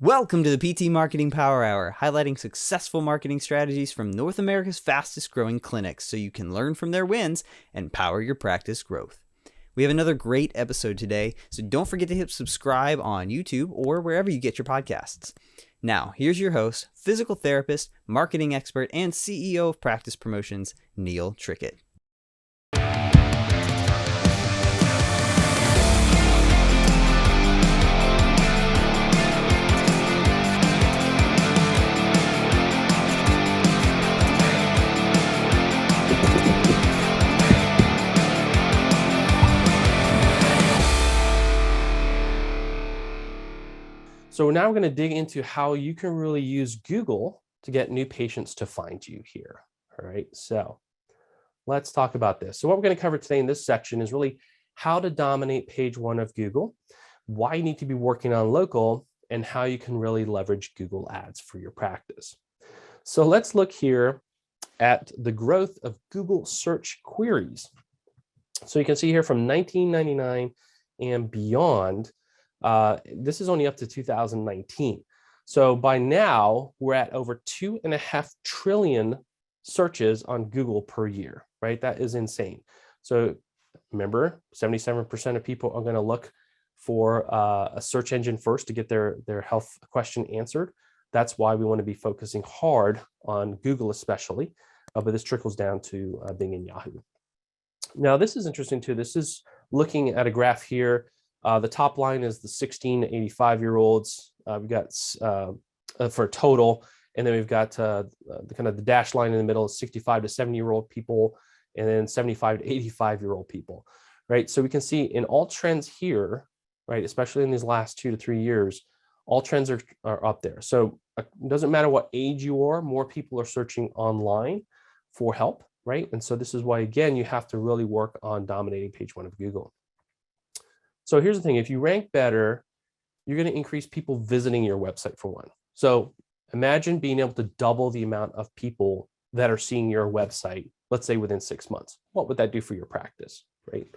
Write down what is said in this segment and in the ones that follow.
Welcome to the PT Marketing Power Hour, highlighting successful marketing strategies from North America's fastest growing clinics so you can learn from their wins and power your practice growth. We have another great episode today, so don't forget to hit subscribe on YouTube or wherever you get your podcasts. Now, here's your host, physical therapist, marketing expert, and CEO of Practice Promotions, Neil Trickett. So now we're going to dig into how you can really use Google to get new patients to find you here. All right, so let's talk about this. So what we're going to cover today in this section is really how to dominate page one of Google, why you need to be working on local, and how you can really leverage Google Ads for your practice. So let's look here at the growth of Google search queries. So you can see here from 1999 and beyond, this is only up to 2019. So by now, we're at over 2.5 trillion searches on Google per year, right? That is insane. So remember, 77% of people are going to look for a search engine first to get their health question answered. That's why we want to be focusing hard on Google especially, but this trickles down to Bing and Yahoo. Now, this is interesting too. This is looking at a graph here. The top line is the 16 to 85-year-olds. We've got for total, and then we've got the kind of the dash line in the middle is 65 to 70-year-old people, and then 75 to 85-year-old people, right? So we can see in all trends here, right, especially in these last 2 to 3 years, all trends are up there. So it doesn't matter what age you are, more people are searching online for help, right? And so this is why, again, you have to really work on dominating page one of Google. So here's the thing, if you rank better, you're going to increase people visiting your website for one. So imagine being able to double the amount of people that are seeing your website, let's say within 6 months. What would that do for your practice, right?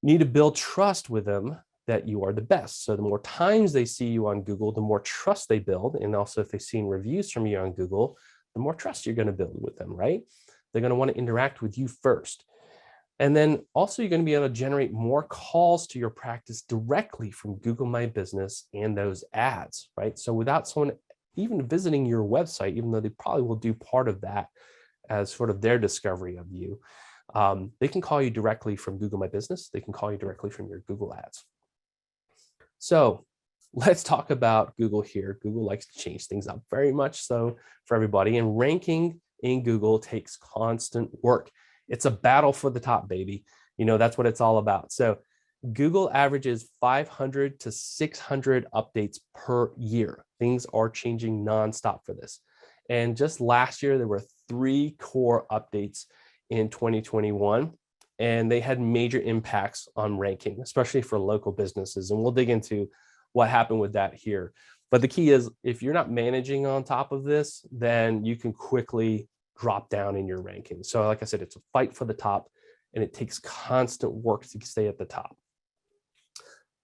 You need to build trust with them that you are the best. So the more times they see you on Google, the more trust they build. And also if they've seen reviews from you on Google, the more trust you're going to build with them, right? They're going to want to interact with you first. And then also you're going to be able to generate more calls to your practice directly from Google My Business and those ads, right? So without someone even visiting your website, even though they probably will do part of that as sort of their discovery of you, they can call you directly from Google My Business. They can call you directly from your Google Ads. So let's talk about Google here. Google likes to change things up very much so for everybody, and ranking in Google takes constant work. It's a battle for the top, baby. You know, that's what it's all about. So Google averages 500 to 600 updates per year. Things are changing nonstop for this. And just last year, there were 3 core updates in 2021, and they had major impacts on ranking, especially for local businesses. And we'll dig into what happened with that here. But the key is, if you're not managing on top of this, then you can quickly drop down in your ranking. So like I said, it's a fight for the top, and it takes constant work to stay at the top.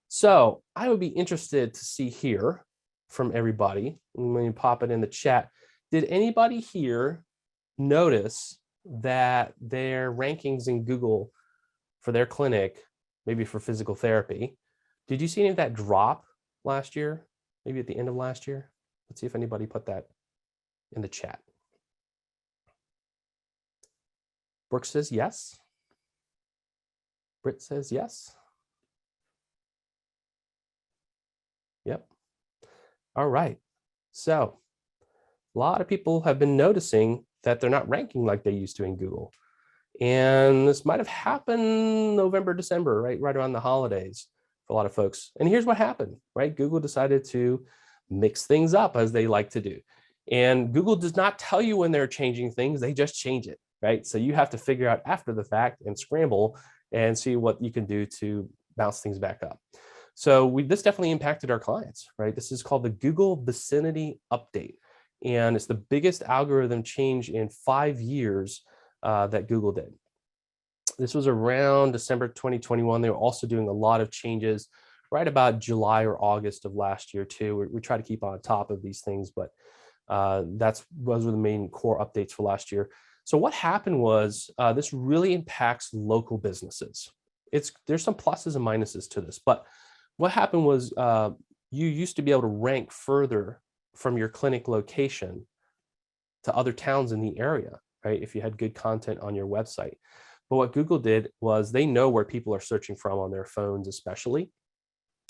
So I would be interested to see here from everybody, when you pop it in the chat, did anybody here notice that their rankings in Google for their clinic, maybe for physical therapy, did you see any of that drop last year? Maybe at the end of last year? Let's see if anybody put that in the chat. Brooke says yes. Britt says yes. Yep. All right. So a lot of people have been noticing that they're not ranking like they used to in Google. And this might have happened November, December, right around the holidays for a lot of folks. And here's what happened, right? Google decided to mix things up, as they like to do. And Google does not tell you when they're changing things, they just change it. Right? So you have to figure out after the fact and scramble and see what you can do to bounce things back up. So this definitely impacted our clients, right? This is called the Google Vicinity Update. And it's the biggest algorithm change in 5 years that Google did. This was around December 2021. They were also doing a lot of changes right about July or August of last year too. We try to keep on top of these things, but those were the main core updates for last year. So what happened was this really impacts local businesses. There's some pluses and minuses to this, but what happened was you used to be able to rank further from your clinic location to other towns in the area, right? If you had good content on your website. But what Google did was they know where people are searching from on their phones, especially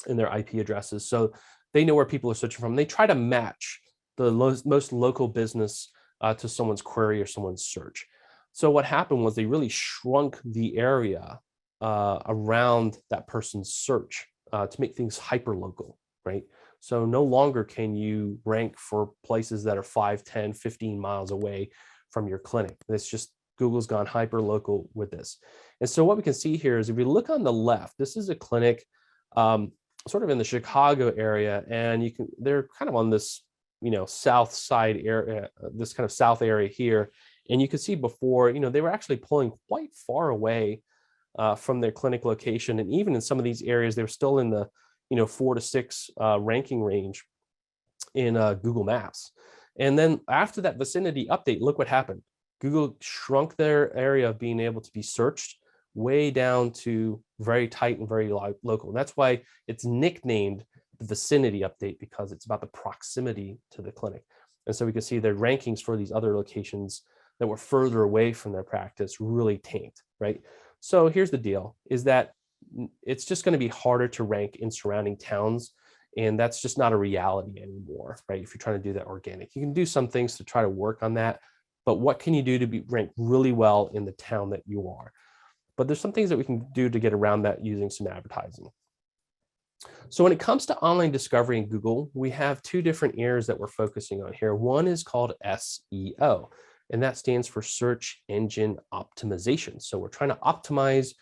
in their IP addresses. So they know where people are searching from. They try to match the most local business to someone's query or someone's search. So what happened was they really shrunk the area around that person's search to make things hyper local, right? So no longer can you rank for places that are 5, 10, 15 miles away from your clinic. It's just Google's gone hyper local with this. And so what we can see here is if we look on the left, this is a clinic sort of in the Chicago area, and they're kind of on this, south side area, this kind of south area here. And you can see before, they were actually pulling quite far away from their clinic location. And even in some of these areas, they were still in the, 4 to 6 ranking range in Google Maps. And then after that vicinity update, look what happened. Google shrunk their area of being able to be searched way down to very tight and very local. And that's why it's nicknamed the vicinity update, because it's about the proximity to the clinic. And so we can see their rankings for these other locations that were further away from their practice really tanked, right? So here's the deal, is that it's just going to be harder to rank in surrounding towns. And that's just not a reality anymore, right? If you're trying to do that organic, you can do some things to try to work on that. But what can you do to be ranked really well in the town that you are? But there's some things that we can do to get around that using some advertising. So when it comes to online discovery in Google, we have 2 different areas that we're focusing on here. One is called SEO, and that stands for search engine optimization. So we're trying to optimize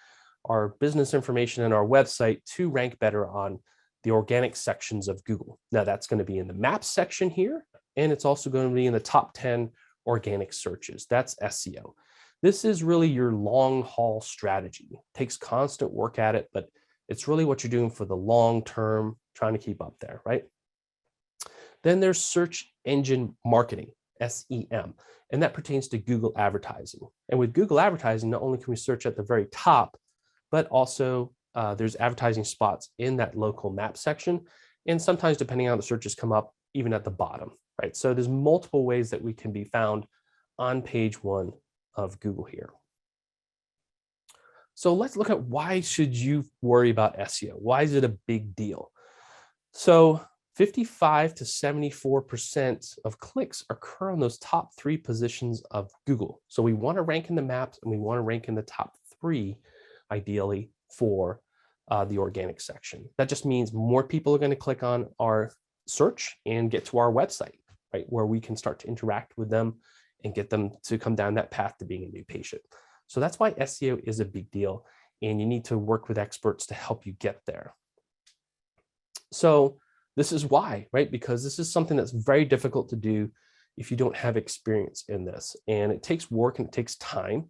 our business information and our website to rank better on the organic sections of Google. Now that's going to be in the maps section here, and it's also going to be in the top 10 organic searches. That's SEO. This is really your long haul strategy. It takes constant work at it, but it's really what you're doing for the long term, trying to keep up there, right? Then there's search engine marketing, SEM, and that pertains to Google advertising. And with Google advertising, not only can we search at the very top, but also there's advertising spots in that local map section. And sometimes, depending on how the searches come up, even at the bottom, right? So there's multiple ways that we can be found on page 1 of Google here. So let's look at why should you worry about SEO? Why is it a big deal? So 55 to 74% of clicks occur on those top 3 positions of Google. So we want to rank in the maps, and we want to rank in the top 3, ideally, for the organic section. That just means more people are going to click on our search and get to our website, right, where we can start to interact with them and get them to come down that path to being a new patient. So that's why SEO is a big deal, and you need to work with experts to help you get there. So this is why, right? Because this is something that's very difficult to do if you don't have experience in this, and it takes work and it takes time.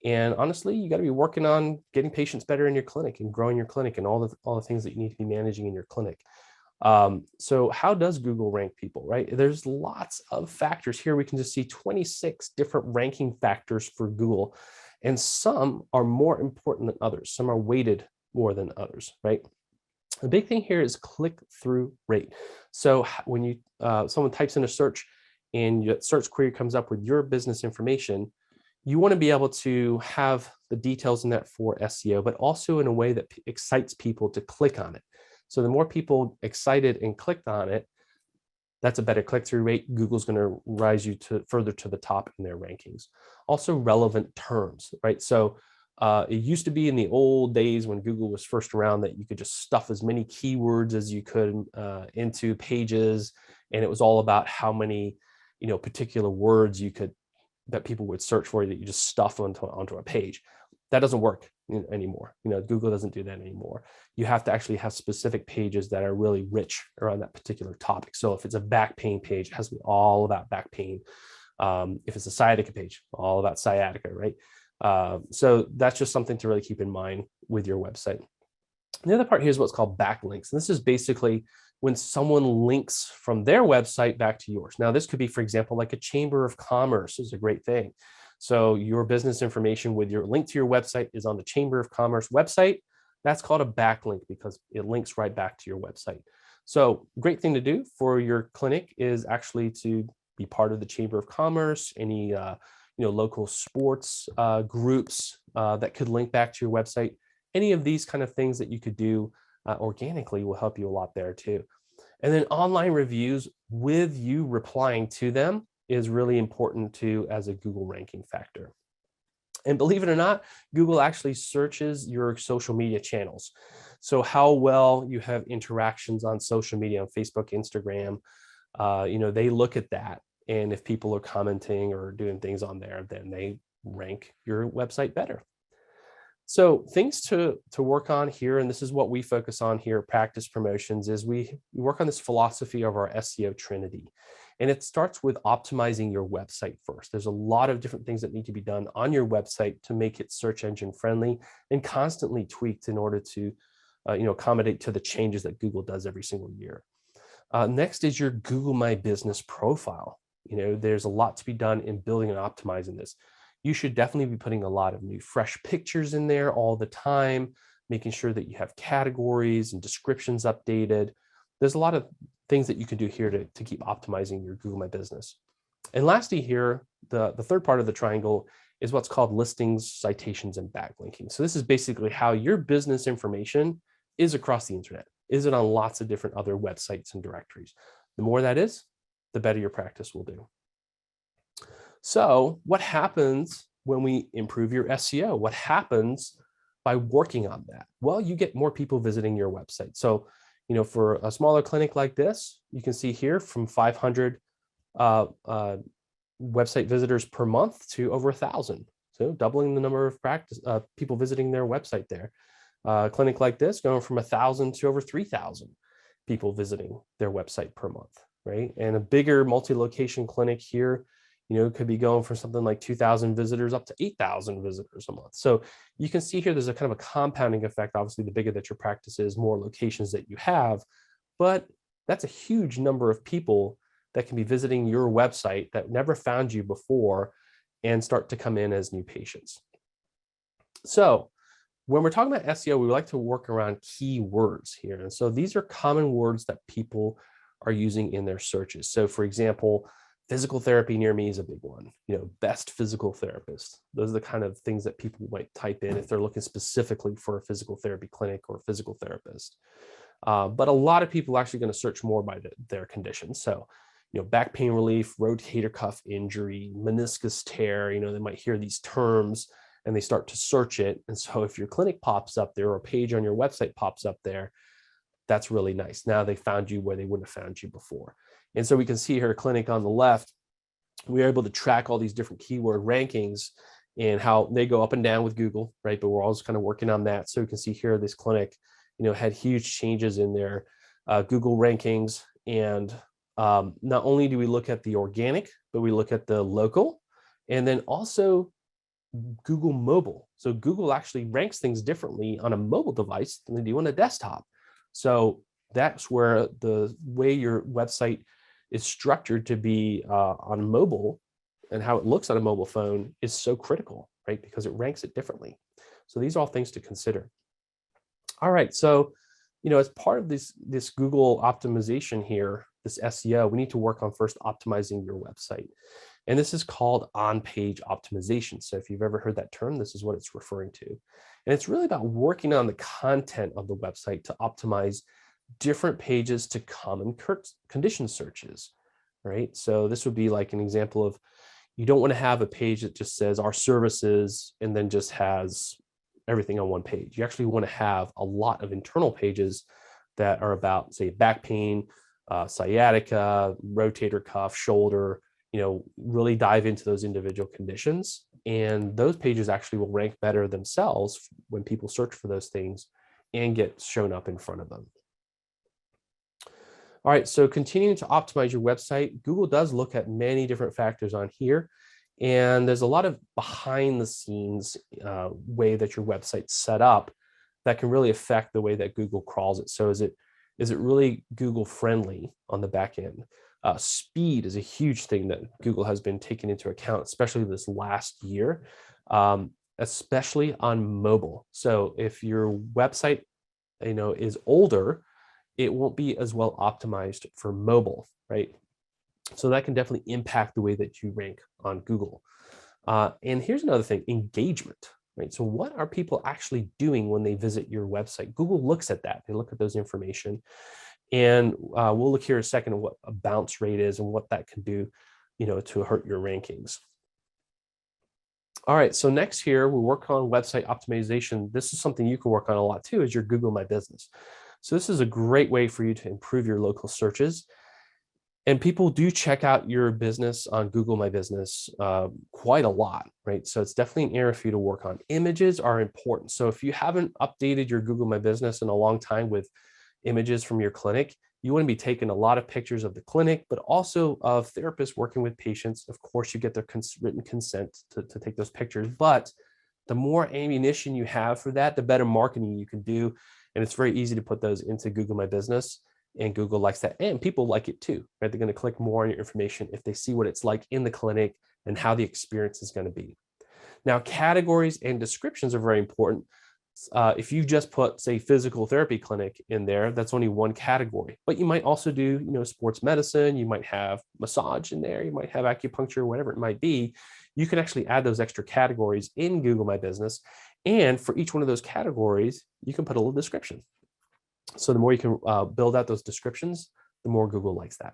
And honestly, you got to be working on getting patients better in your clinic and growing your clinic and all the things that you need to be managing in your clinic. So how does Google rank people, right? There's lots of factors here. We can just see 26 different ranking factors for Google, and some are more important than others. Some are weighted more than others, right? The big thing here is click-through rate. So when you someone types in a search and your search query comes up with your business information, you want to be able to have the details in that for SEO, but also in a way that excites people to click on it. So the more people excited and clicked on it, that's a better click-through rate. Google's going to rise you further to the top in their rankings. Also relevant terms, right? So it used to be in the old days when Google was first around that you could just stuff as many keywords as you could into pages, and it was all about how many, particular words that people would search for, that you just stuff onto a page. That doesn't work anymore. Google doesn't do that anymore. You have to actually have specific pages that are really rich around that particular topic. So if it's a back pain page, it has to be all about back pain. If it's a sciatica page, all about sciatica, right? So that's just something to really keep in mind with your website. The other part here is what's called backlinks. And this is basically when someone links from their website back to yours. Now, this could be, for example, like a chamber of commerce is a great thing. So your business information with your link to your website is on the Chamber of Commerce website. That's called a backlink because it links right back to your website. So great thing to do for your clinic is actually to be part of the Chamber of Commerce, any local sports groups that could link back to your website. Any of these kind of things that you could do organically will help you a lot there too. And then online reviews with you replying to them is really important too as a Google ranking factor. And believe it or not, Google actually searches your social media channels. So how well you have interactions on social media, on Facebook, Instagram, they look at that. And if people are commenting or doing things on there, then they rank your website better. So things to work on here, and this is what we focus on here at Practice Promotions, is we work on this philosophy of our SEO Trinity. And it starts with optimizing your website first. There's a lot of different things that need to be done on your website to make it search engine friendly and constantly tweaked in order to accommodate to the changes that Google does every single year. Next is your Google My Business profile. There's a lot to be done in building and optimizing this. You should definitely be putting a lot of new fresh pictures in there all the time, making sure that you have categories and descriptions updated. There's a lot of things that you can do here to keep optimizing your Google My Business. And lastly here, the third part of the triangle is what's called listings, citations, and backlinking. So this is basically how your business information is across the internet. Is it on lots of different other websites and directories? The more that is, the better your practice will do. So what happens when we improve your SEO? What happens by working on that? Well, you get more people visiting your website. So, for a smaller clinic like this, you can see here from 500 website visitors per month to over 1,000. So doubling the number of people visiting their website there. A clinic like this going from 1,000 to over 3,000 people visiting their website per month, right? And a bigger multi-location clinic here, could be going from something like 2,000 visitors up to 8,000 visitors a month. So you can see here, there's a kind of a compounding effect. Obviously, the bigger that your practice is, more locations that you have, but that's a huge number of people that can be visiting your website that never found you before and start to come in as new patients. So when we're talking about SEO, we like to work around keywords here. And so these are common words that people are using in their searches. So for example, physical therapy near me is a big one. Best physical therapist. Those are the kind of things that people might type in if they're looking specifically for a physical therapy clinic or a physical therapist. But a lot of people are actually going to search more by their conditions. So, back pain relief, rotator cuff injury, meniscus tear, they might hear these terms and they start to search it. And so if your clinic pops up there or a page on your website pops up there, that's really nice. Now they found you where they wouldn't have found you before. And so we can see here a clinic on the left, we are able to track all these different keyword rankings and how they go up and down with Google, right? But we're always kind of working on that. So you can see here, this clinic, had huge changes in their Google rankings. And not only do we look at the organic, but we look at the local and then also Google mobile. So Google actually ranks things differently on a mobile device than they do on a desktop. So that's where the way your website is structured to be on mobile and how it looks on a mobile phone is so critical, right? Because it ranks it differently. So these are all things to consider. All right, so as part of this Google optimization here, this SEO, we need to work on first optimizing your website. And this is called on-page optimization. So if you've ever heard that term, this is what it's referring to. And it's really about working on the content of the website to optimize different pages to common condition searches, right? So this would be like an example of, you don't want to have a page that just says our services and then just has everything on one page. You actually want to have a lot of internal pages that are about, say, back pain, sciatica, rotator cuff, shoulder, really dive into those individual conditions. And those pages actually will rank better themselves when people search for those things and get shown up in front of them. All right, so continuing to optimize your website, Google does look at many different factors on here. And there's a lot of behind the scenes way that your website's set up that can really affect the way that Google crawls it. So is it really Google friendly on the back end? Speed is a huge thing that Google has been taking into account, especially this last year, especially on mobile. So if your website, is older, it won't be as well optimized for mobile, right? So that can definitely impact the way that you rank on Google. And here's another thing: engagement, right? So what are people actually doing when they visit your website? Google looks at that. They look at those information. And we'll look here in a second at what a bounce rate is and what that can do, to hurt your rankings. All right, so next here, we work on website optimization. This is something you can work on a lot too, is your Google My Business. So this is a great way for you to improve your local searches. And people do check out your business on Google My Business quite a lot, right? So it's definitely an area for you to work on. Images are important. So if you haven't updated your Google My Business in a long time with images from your clinic, you want to be taking a lot of pictures of the clinic, but also of therapists working with patients. Of course, you get their written consent to take those pictures, but the more ammunition you have for that, the better marketing you can do. And it's very easy to put those into Google My Business, and Google likes that. And people like it too, right? They're going to click more on your information if they see what it's like in the clinic and how the experience is going to be. Now, categories and descriptions are very important. If you just put, say, physical therapy clinic in there, that's only one category. But you might also do, sports medicine. You might have massage in there. You might have acupuncture, whatever it might be. You can actually add those extra categories in Google My Business. And for each one of those categories, you can put a little description. So the more you can build out those descriptions, the more Google likes that.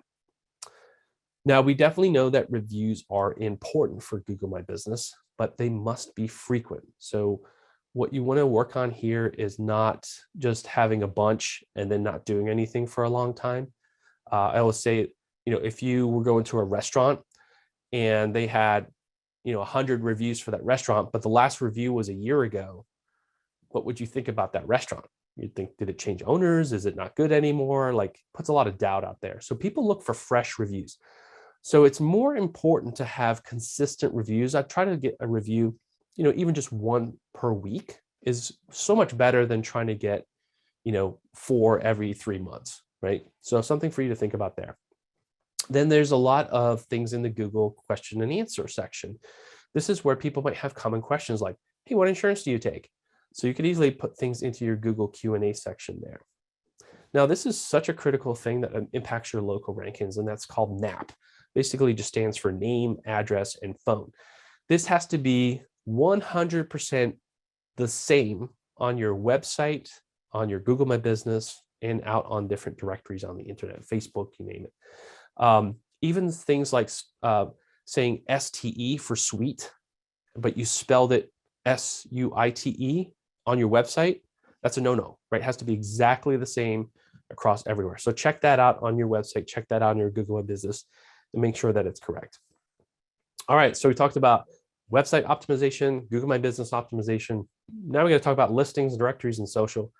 Now, we definitely know that reviews are important for Google My Business, but they must be frequent. So what you want to work on here is not just having a bunch and then not doing anything for a long time. I always say, if you were going to a restaurant and they had, 100 reviews for that restaurant, but the last review was a year ago, what would you think about that restaurant? You'd think, did it change owners? Is it not good anymore? Like, puts a lot of doubt out there. So people look for fresh reviews. So it's more important to have consistent reviews. I try to get a review, even just one per week is so much better than trying to get, 4 every 3 months, right? So something for you to think about there. Then there's a lot of things in the Google question and answer section. This is where people might have common questions like, hey, what insurance do you take? So you could easily put things into your Google Q&A section there. Now, this is such a critical thing that impacts your local rankings, and that's called NAP. Basically just stands for name, address, and phone. This has to be 100% the same on your website, on your Google My Business, and out on different directories on the internet, Facebook, you name it. Even things like saying STE for suite, but you spelled it SUITE on your website, that's a no-no, right? It has to be exactly the same across everywhere. So check that out on your website, check that out on your Google My Business, and make sure that it's correct. All right, so we talked about website optimization, Google My Business optimization. Now we're going to talk about listings, directories, and social.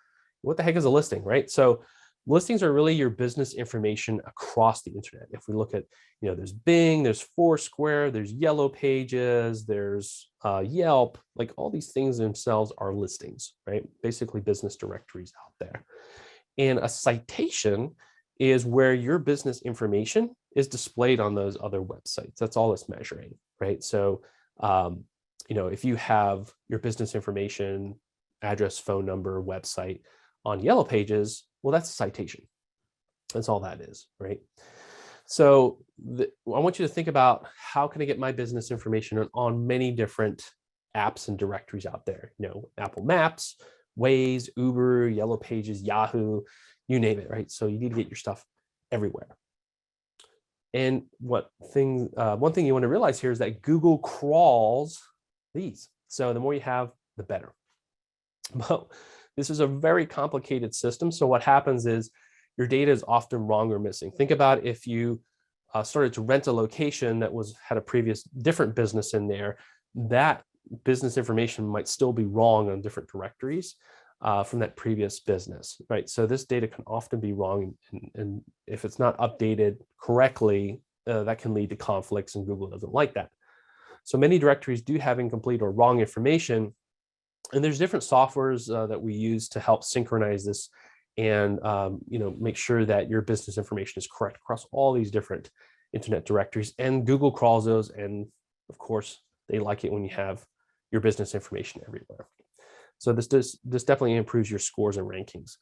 What the heck is a listing, right? So listings are really your business information across the internet. If we look at, there's Bing, there's Foursquare, there's Yellow Pages, there's Yelp, like all these things themselves are listings, right? Basically business directories out there. And a citation is where your business information is displayed on those other websites. That's all it's measuring, right? So, if you have your business information, address, phone number, website on Yellow Pages, well, that's a citation. That's all that is, right? So I want you to think about, how can I get my business information on many different apps and directories out there? Apple Maps, Waze, Uber, Yellow Pages, Yahoo, you name it, right? So you need to get your stuff everywhere. And one thing you want to realize here is that Google crawls these. So the more you have, the better. But this is a very complicated system. So what happens is your data is often wrong or missing. Think about if you started to rent a location that had a previous different business in there, that business information might still be wrong on different directories from that previous business, right? So this data can often be wrong, and if it's not updated correctly, that can lead to conflicts, and Google doesn't like that. So many directories do have incomplete or wrong information, And there's different softwares that we use to help synchronize this and make sure that your business information is correct across all these different internet directories. And Google crawls those, and of course, they like it when you have your business information everywhere. So this definitely improves your scores and rankings.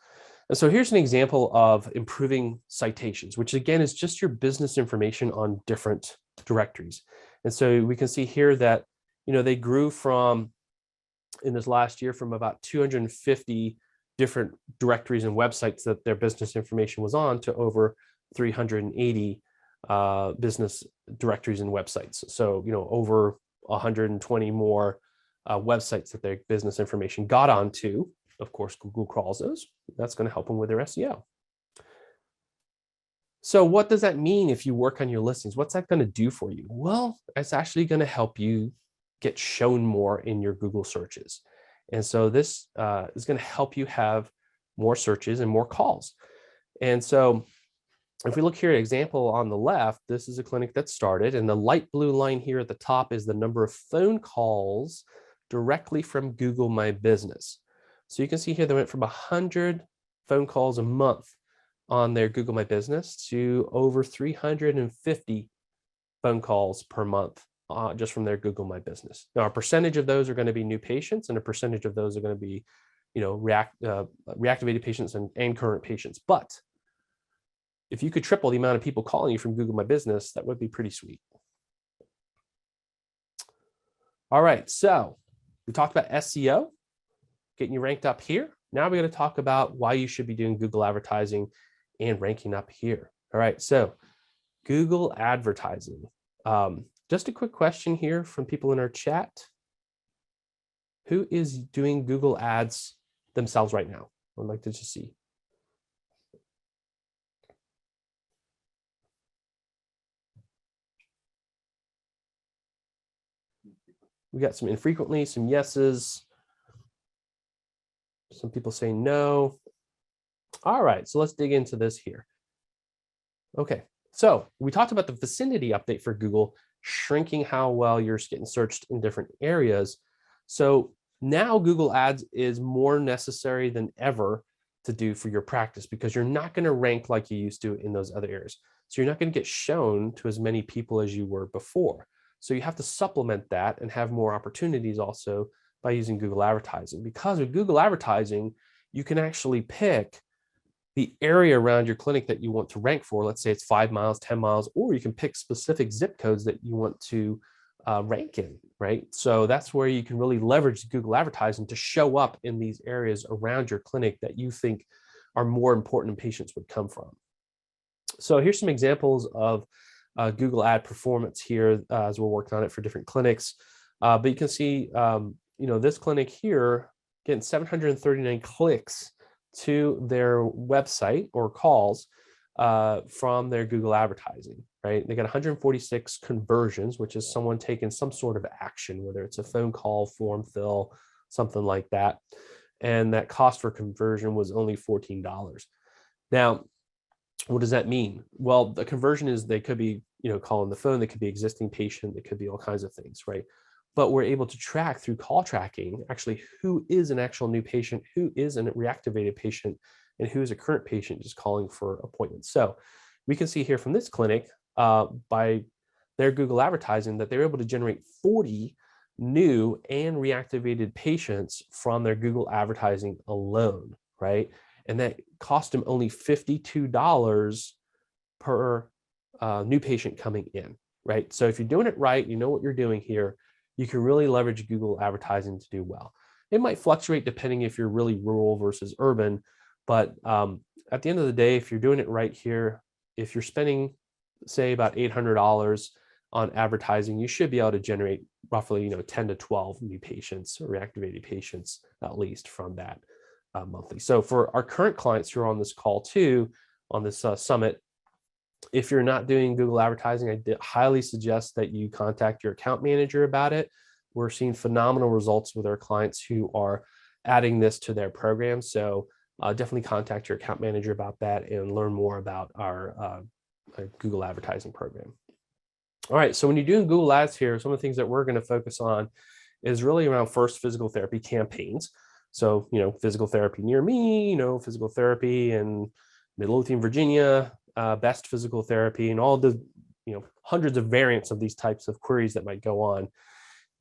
And so here's an example of improving citations, which again is just your business information on different directories. And so we can see here that they grew from, in this last year, from about 250 different directories and websites that their business information was on to over 380 business directories and websites. So over 120 more websites that their business information got onto. Of course, Google crawls those. That's going to help them with their SEO. So what does that mean if you work on your listings? What's that going to do for you? Well, it's actually going to help you get shown more in your Google searches. And so this is going to help you have more searches and more calls. And so if we look here at an example on the left, this is a clinic that started, and the light blue line here at the top is the number of phone calls directly from Google My Business. So you can see here they went from 100 phone calls a month on their Google My Business to over 350 phone calls per month just from their Google My Business. Now, a percentage of those are going to be new patients, and a percentage of those are going to be, reactivated patients and current patients. But if you could triple the amount of people calling you from Google My Business, that would be pretty sweet. All right, so we talked about SEO, getting you ranked up here. Now we're going to talk about why you should be doing Google advertising and ranking up here. All right, so Google advertising. Just a quick question here from people in our chat. Who is doing Google ads themselves right now? I'd like to just see. We got some infrequently, some yeses. Some people say no. All right, so let's dig into this here. Okay, so we talked about the vicinity update for Google, shrinking how well you're getting searched in different areas. So now Google Ads is more necessary than ever to do for your practice, because you're not going to rank like you used to in those other areas. So you're not going to get shown to as many people as you were before. So you have to supplement that and have more opportunities also by using Google advertising. Because with Google advertising, you can actually pick the area around your clinic that you want to rank for. Let's say it's 5 miles, 10 miles, or you can pick specific zip codes that you want to rank in, right? So that's where you can really leverage Google advertising to show up in these areas around your clinic that you think are more important and patients would come from. So here's some examples of Google ad performance here as we're working on it for different clinics. But you can see, this clinic here getting 739 clicks to their website or calls from their Google advertising, right? They got 146 conversions, which is someone taking some sort of action, whether it's a phone call, form fill, something like that. And that cost for conversion was only $14. Now, what does that mean? Well, the conversion is they could be, calling the phone, they could be existing patient, they could be all kinds of things, right? But we're able to track through call tracking actually who is an actual new patient, who is a reactivated patient, and who is a current patient just calling for appointments. So we can see here from this clinic by their Google advertising that they're able to generate 40 new and reactivated patients from their Google advertising alone, right? And that cost them only $52 per new patient coming in, right? So if you're doing it right, you know what you're doing here, you can really leverage Google advertising to do well. It might fluctuate depending if you're really rural versus urban, but at the end of the day, if you're doing it right here, if you're spending, say, about $800 on advertising, you should be able to generate roughly 10 to 12 new patients or reactivated patients at least from that monthly. So for our current clients who are on this call too, on this summit, if you're not doing Google advertising, I highly suggest that you contact your account manager about it. We're seeing phenomenal results with our clients who are adding this to their program. So definitely contact your account manager about that and learn more about our Google advertising program. All right, so when you're doing Google Ads here, some of the things that we're going to focus on is really around first physical therapy campaigns. So, physical therapy near me, physical therapy in Midlothian, Virginia, best physical therapy, and all the, hundreds of variants of these types of queries that might go on.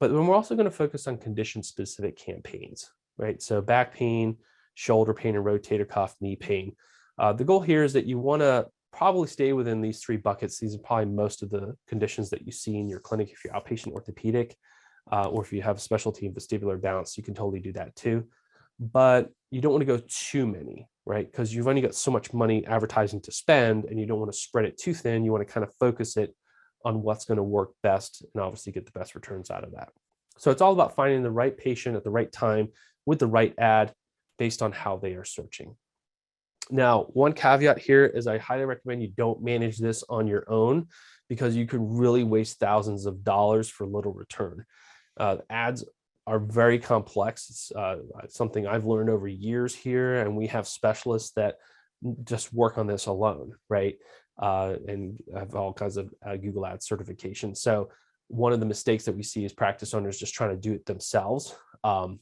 But then we're also going to focus on condition-specific campaigns, right? So back pain, shoulder pain, and rotator cuff, knee pain. The goal here is that you want to probably stay within these three buckets. These are probably most of the conditions that you see in your clinic. If you're outpatient orthopedic, or if you have a specialty in vestibular balance, you can totally do that too. But you don't want to go too many, right? Because you've only got so much money advertising to spend, and you don't want to spread it too thin. You want to kind of focus it on what's going to work best and obviously get the best returns out of that. So it's all about finding the right patient at the right time with the right ad based on how they are searching. Now, one caveat here is I highly recommend you don't manage this on your own, because you can really waste thousands of dollars for little return. Ads are very complex. It's something I've learned over years here, and we have specialists that just work on this alone, right? And have all kinds of Google Ads certification. So one of the mistakes that we see is practice owners just trying to do it themselves. And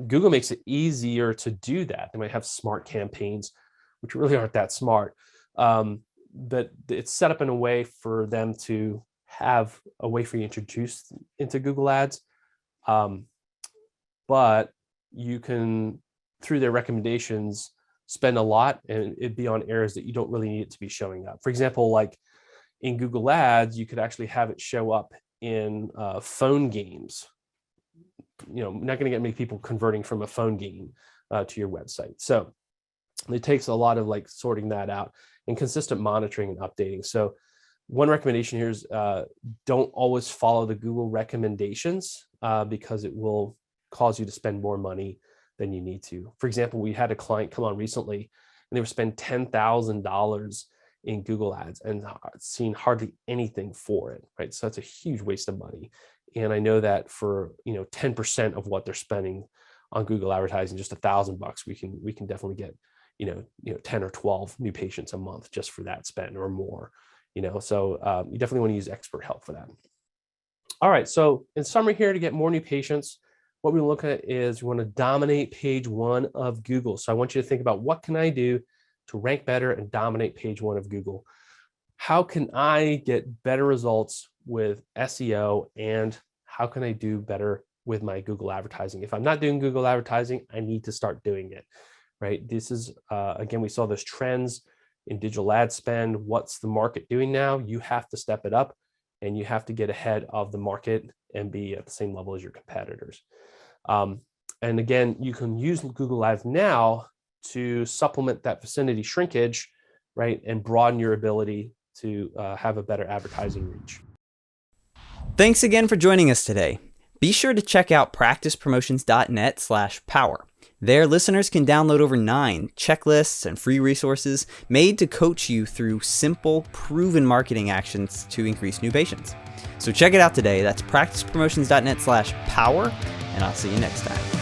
Google makes it easier to do that. They might have smart campaigns, which really aren't that smart. But it's set up in a way for them to have a way for you to introduce into Google Ads. But you can, through their recommendations, spend a lot and it'd be on areas that you don't really need it to be showing up. For example, like in Google Ads, you could actually have it show up in phone games. Not going to get many people converting from a phone game to your website. So it takes a lot of sorting that out and consistent monitoring and updating. So one recommendation here is don't always follow the Google recommendations because it will cause you to spend more money than you need to. For example, we had a client come on recently and they were spending $10,000 in Google Ads and seeing hardly anything for it, right? So that's a huge waste of money. And I know that for 10% of what they're spending on Google advertising, just $1,000, we can definitely get 10 or 12 new patients a month just for that spend or more. So you definitely want to use expert help for that. All right, so in summary here, to get more new patients, what we look at is we want to dominate page one of Google. So I want you to think about, what can I do to rank better and dominate page one of Google? How can I get better results with SEO, and how can I do better with my Google advertising? If I'm not doing Google advertising, I need to start doing it, right? This is, again, we saw those trends in digital ad spend. What's the market doing now? You have to step it up and you have to get ahead of the market and be at the same level as your competitors. And again, you can use Google Ads now to supplement that vicinity shrinkage, right? And broaden your ability to have a better advertising reach. Thanks again for joining us today. Be sure to check out practicepromotions.net/power. There, listeners can download over 9 checklists and free resources made to coach you through simple, proven marketing actions to increase new patients. So check it out today. That's practicepromotions.net/power, and I'll see you next time.